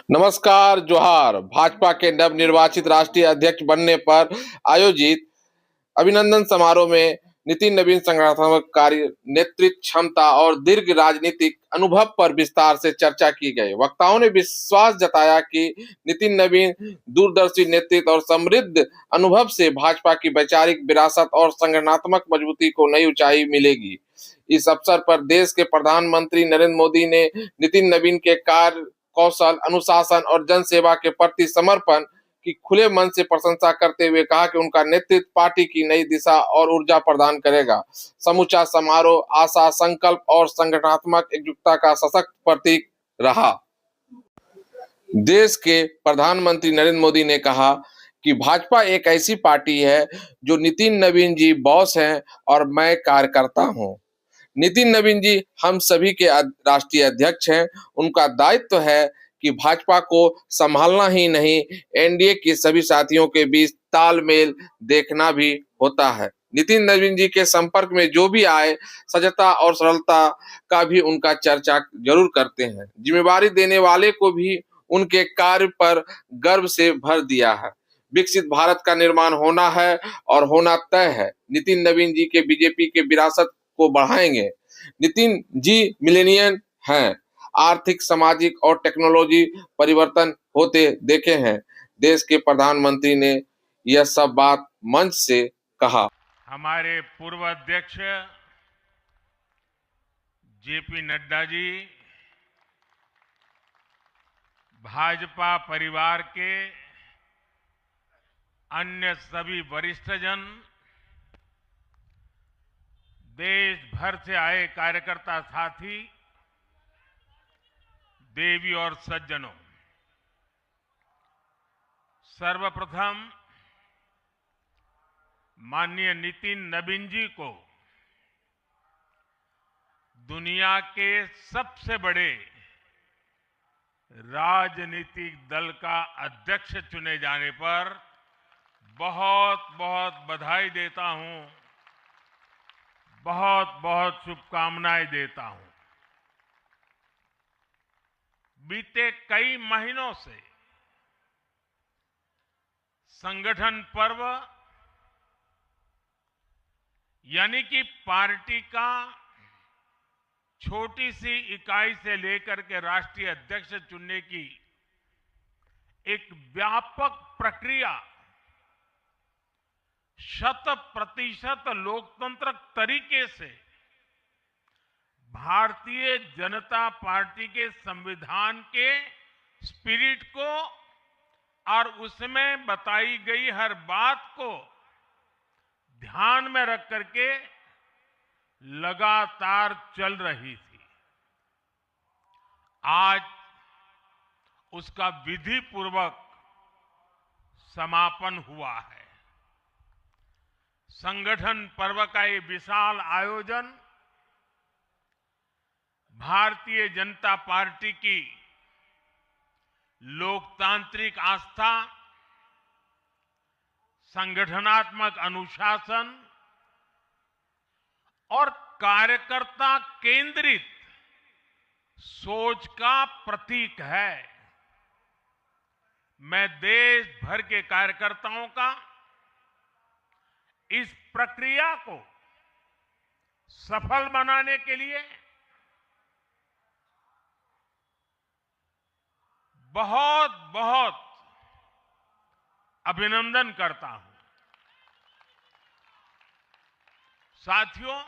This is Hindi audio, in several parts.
नमस्कार, जोहार। भाजपा के नवनिर्वाचित राष्ट्रीय अध्यक्ष बनने पर आयोजित अभिनंदन समारोह में नितिन नवीन संगठनात्मक कार्य, नेतृत्व क्षमता और दीर्घ राजनीतिक अनुभव पर विस्तार से चर्चा की गई। वक्ताओं ने विश्वास जताया कि नितिन नवीन दूरदर्शी नेतृत्व और समृद्ध अनुभव से भाजपा की वैचारिक विरासत और संगठनात्मक मजबूती को नई ऊंचाई मिलेगी। इस अवसर पर देश के प्रधानमंत्री नरेंद्र मोदी ने नितिन नवीन के कार्य कौशल, अनुशासन और जन सेवा के प्रति समर्पण की खुले मन से प्रशंसा करते हुए कहा कि उनका नेतृत्व पार्टी की नई दिशा और ऊर्जा प्रदान करेगा। समूचा समारोह आशा, संकल्प और संगठनात्मक एकजुटता का सशक्त प्रतीक रहा। देश के प्रधानमंत्री नरेंद्र मोदी ने कहा कि भाजपा एक ऐसी पार्टी है जो नितिन नवीन जी बॉस हैं और मैं कार्यकर्ता हूं। नितिन नवीन जी हम सभी के राष्ट्रीय अध्यक्ष हैं। उनका दायित्व है कि भाजपा को संभालना ही नहीं, एनडीए के सभी साथियों के बीच तालमेल देखना भी होता है। नितिन नवीन जी के संपर्क में जो भी आए, सजगता और सरलता का भी उनका चर्चा जरूर करते हैं। जिम्मेवारी देने वाले को भी उनके कार्य पर गर्व से भर दिया है। विकसित भारत का निर्माण होना है और होना तय है। नितिन नवीन जी के बीजेपी के विरासत को बढ़ाएंगे। नितिन जी मिलेनियन हैं। आर्थिक, सामाजिक और टेक्नोलॉजी परिवर्तन होते देखे हैं। देश के प्रधानमंत्री ने यह सब बात मंच से कहा। हमारे पूर्व अध्यक्ष जेपी नड्डा जी भाजपा परिवार के अन्य सभी वरिष्ठजन, देश भर से आए कार्यकर्ता साथी, देवी और सज्जनों, सर्वप्रथम माननीय नितिन नवीन जी को दुनिया के सबसे बड़े राजनीतिक दल का अध्यक्ष चुने जाने पर बहुत बहुत बधाई देता हूं, बहुत बहुत शुभकामनाएं देता हूं। बीते कई महीनों से संगठन पर्व यानी कि पार्टी का छोटी सी इकाई से लेकर के राष्ट्रीय अध्यक्ष चुनने की एक व्यापक प्रक्रिया 100% लोकतंत्र तरीके से भारतीय जनता पार्टी के संविधान के स्पिरिट को और उसमें बताई गई हर बात को ध्यान में रख करके लगातार चल रही थी। आज उसका विधि पूर्वक समापन हुआ है। संगठन पर्व का ये विशाल आयोजन भारतीय जनता पार्टी की लोकतांत्रिक आस्था, संगठनात्मक अनुशासन और कार्यकर्ता केंद्रित सोच का प्रतीक है। मैं देश भर के कार्यकर्ताओं का इस प्रक्रिया को सफल बनाने के लिए बहुत बहुत अभिनंदन करता हूं। साथियों,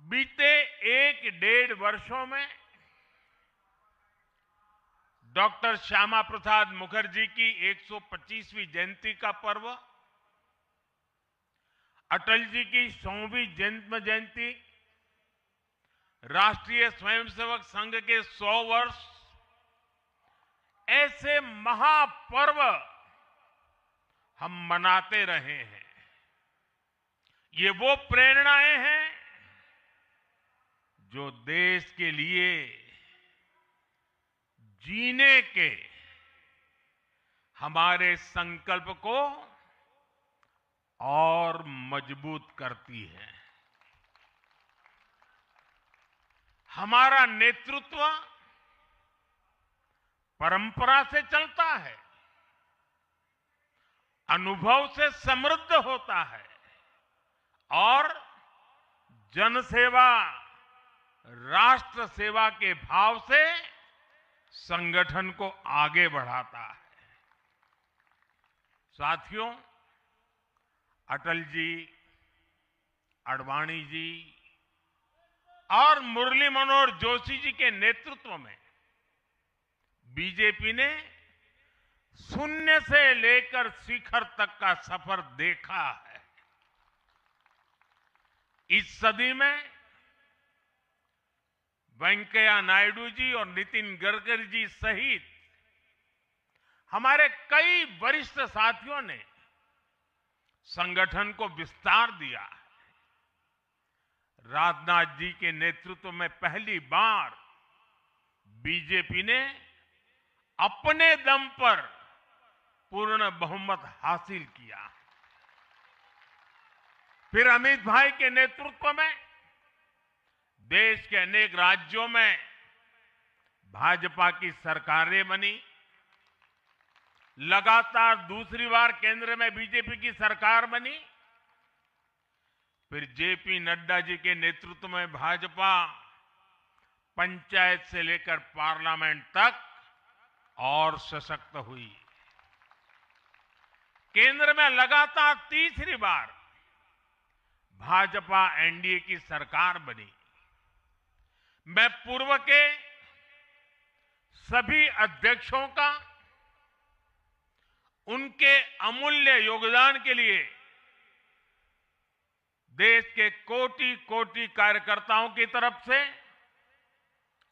बीते 1-1.5 वर्षों में डॉक्टर श्यामा प्रसाद मुखर्जी की 125वीं जयंती का पर्व, अटल जी की 100वीं जन्म जयंती, राष्ट्रीय स्वयंसेवक संघ के 100 वर्ष, ऐसे महापर्व हम मनाते रहे हैं। ये वो प्रेरणाएं हैं जो देश के लिए जीने के हमारे संकल्प को और मजबूत करती है। हमारा नेतृत्व परंपरा से चलता है, अनुभव से समृद्ध होता है और जनसेवा, राष्ट्र सेवा के भाव से संगठन को आगे बढ़ाता है। साथियों, अटल जी, आडवाणी जी और मुरली मनोहर जोशी जी के नेतृत्व में बीजेपी ने शून्य से लेकर शिखर तक का सफर देखा है। इस सदी में वेंकैया नायडू जी और नितिन गडकरी जी सहित हमारे कई वरिष्ठ साथियों ने संगठन को विस्तार दिया है। राजनाथ जी के नेतृत्व में पहली बार बीजेपी ने अपने दम पर पूर्ण बहुमत हासिल किया। फिर अमित भाई के नेतृत्व में देश के अनेक राज्यों में भाजपा की सरकारें बनी। लगातार दूसरी बार केंद्र में बीजेपी की सरकार बनी। फिर जेपी नड्डा जी के नेतृत्व में भाजपा पंचायत से लेकर पार्लियामेंट तक और सशक्त हुई। केंद्र में लगातार तीसरी बार भाजपा एनडीए की सरकार बनी। मैं पूर्व के सभी अध्यक्षों का उनके अमूल्य योगदान के लिए देश के कोटि कोटि कार्यकर्ताओं की तरफ से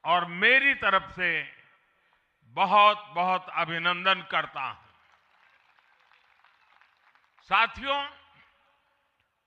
और मेरी तरफ से बहुत बहुत अभिनंदन करता हूं। साथियों,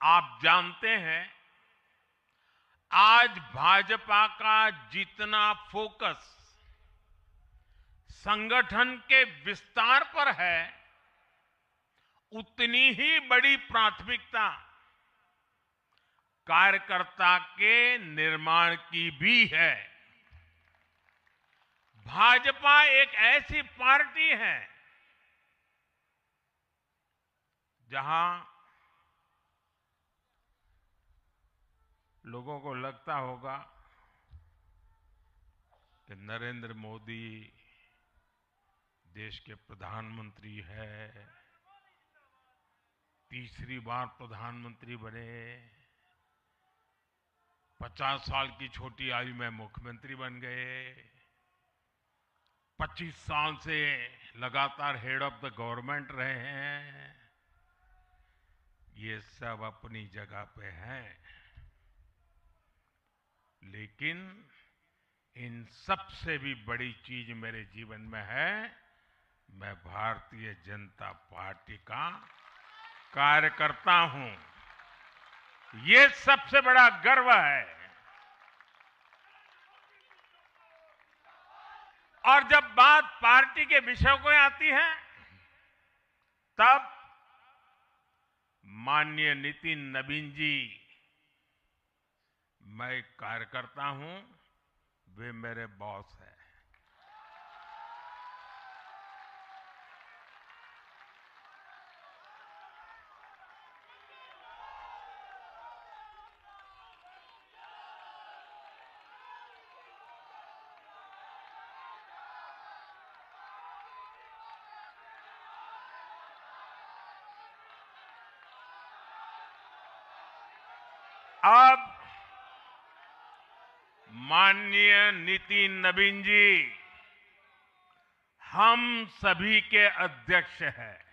आप जानते हैं आज भाजपा का जितना फोकस संगठन के विस्तार पर है, उतनी ही बड़ी प्राथमिकता कार्यकर्ता के निर्माण की भी है। भाजपा एक ऐसी पार्टी है जहां लोगों को लगता होगा कि नरेंद्र मोदी देश के प्रधानमंत्री है, तीसरी बार प्रधानमंत्री बने, 50 साल की छोटी आयु में मुख्यमंत्री बन गए, 25 साल से लगातार हेड ऑफ द गवर्नमेंट रहे हैं। ये सब अपनी जगह पे हैं, लेकिन इन सबसे भी बड़ी चीज मेरे जीवन में है, मैं भारतीय जनता पार्टी का कार्यकर्ता हूं। ये सबसे बड़ा गर्व है। और जब बात पार्टी के विषयों को आती है, तब माननीय नितिन नवीन जी, मैं एक कार्यकर्ता हूं, वे मेरे बॉस हैं। अब माननीय नितिन नवीन जी हम सभी के अध्यक्ष हैं।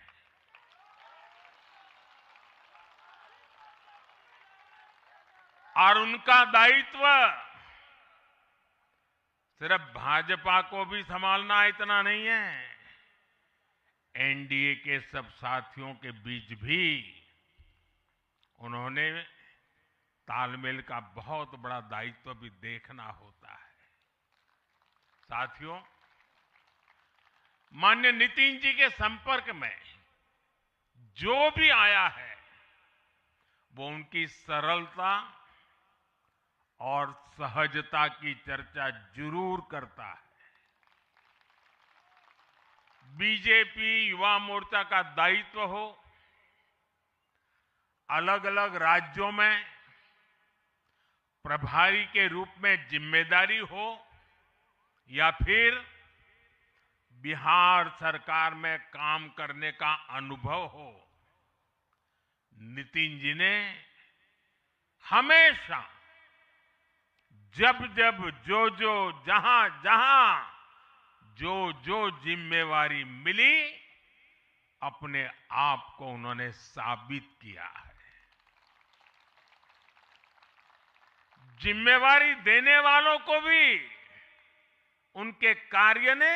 और उनका दायित्व सिर्फ भाजपा को भी संभालना इतना नहीं है, एनडीए के सब साथियों के बीच भी उन्होंने तालमेल का बहुत बड़ा दायित्व भी देखना होता है। साथियों, माननीय नितिन जी के संपर्क में जो भी आया है, वो उनकी सरलता और सहजता की चर्चा जरूर करता है। बीजेपी युवा मोर्चा का दायित्व हो, अलग अलग राज्यों में प्रभारी के रूप में जिम्मेदारी हो, या फिर बिहार सरकार में काम करने का अनुभव हो, नितिन जी ने हमेशा जब जब जो जहां जहां जो जिम्मेवारी मिली, अपने आप को उन्होंने साबित किया है। जिम्मेवारी देने वालों को भी उनके कार्य ने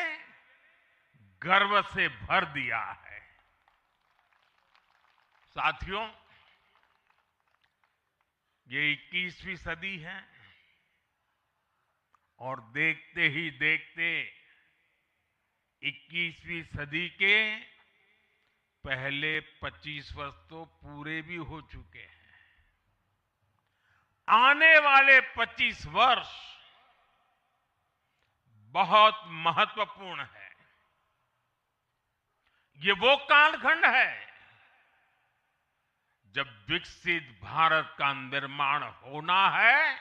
गर्व से भर दिया है। साथियों, ये 21वीं सदी है और देखते ही देखते 21वीं सदी के पहले 25 वर्ष तो पूरे भी हो चुके हैं। आने वाले 25 वर्ष बहुत महत्वपूर्ण है। ये वो कालखंड है जब विकसित भारत का निर्माण होना है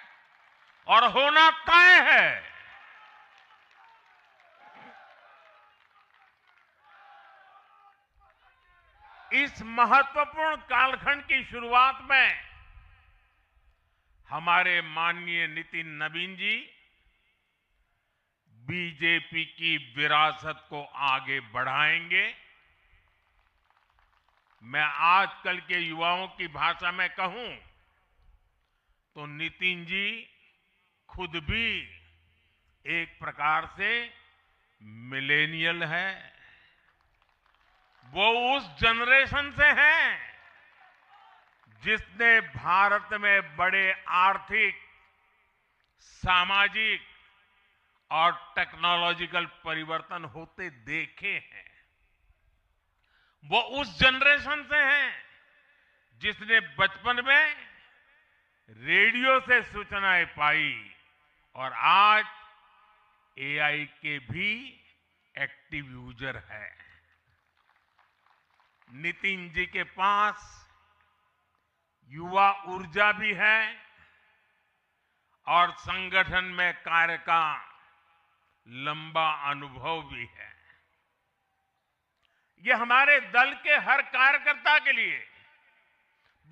और होना तय है। इस महत्वपूर्ण कालखंड की शुरुआत में हमारे माननीय नितिन नवीन जी बीजेपी की विरासत को आगे बढ़ाएंगे। मैं आजकल के युवाओं की भाषा में कहूं तो नितिन जी खुद भी एक प्रकार से मिलेनियल है। वो उस जनरेशन से हैं जिसने भारत में बड़े आर्थिक, सामाजिक और टेक्नोलॉजिकल परिवर्तन होते देखे हैं। वो उस जनरेशन से हैं जिसने बचपन में रेडियो से सूचनाएं पाई और आज एआई के भी एक्टिव यूजर है। नितिन जी के पास युवा ऊर्जा भी है और संगठन में कार्य का लंबा अनुभव भी है। ये हमारे दल के हर कार्यकर्ता के लिए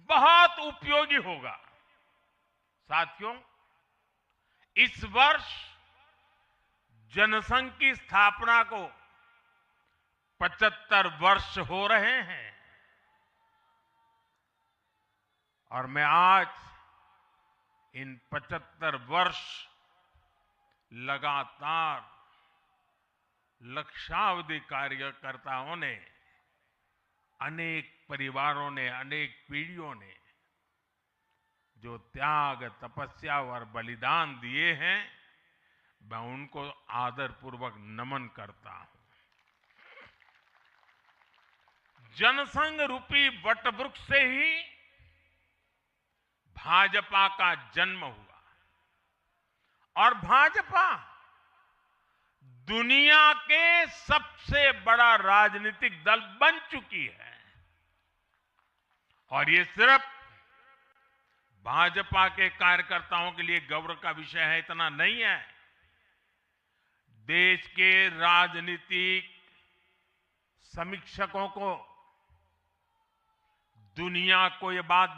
बहुत उपयोगी होगा। साथियों, इस वर्ष जनसंघ की स्थापना को 75 वर्ष हो रहे हैं और मैं आज इन 75 वर्ष लगातार लक्षावधि कार्यकर्ताओं ने, अनेक परिवारों ने, अनेक पीढ़ियों ने जो त्याग, तपस्या और बलिदान दिए हैं, मैं उनको आदरपूर्वक नमन करता हूं। जनसंघ रूपी वटवृक्ष से ही भाजपा का जन्म हुआ और भाजपा दुनिया के सबसे बड़ा राजनीतिक दल बन चुकी है। और ये सिर्फ भाजपा के कार्यकर्ताओं के लिए गौरव का विषय है इतना नहीं है। देश के राजनीतिक समीक्षकों को, दुनिया को ये बात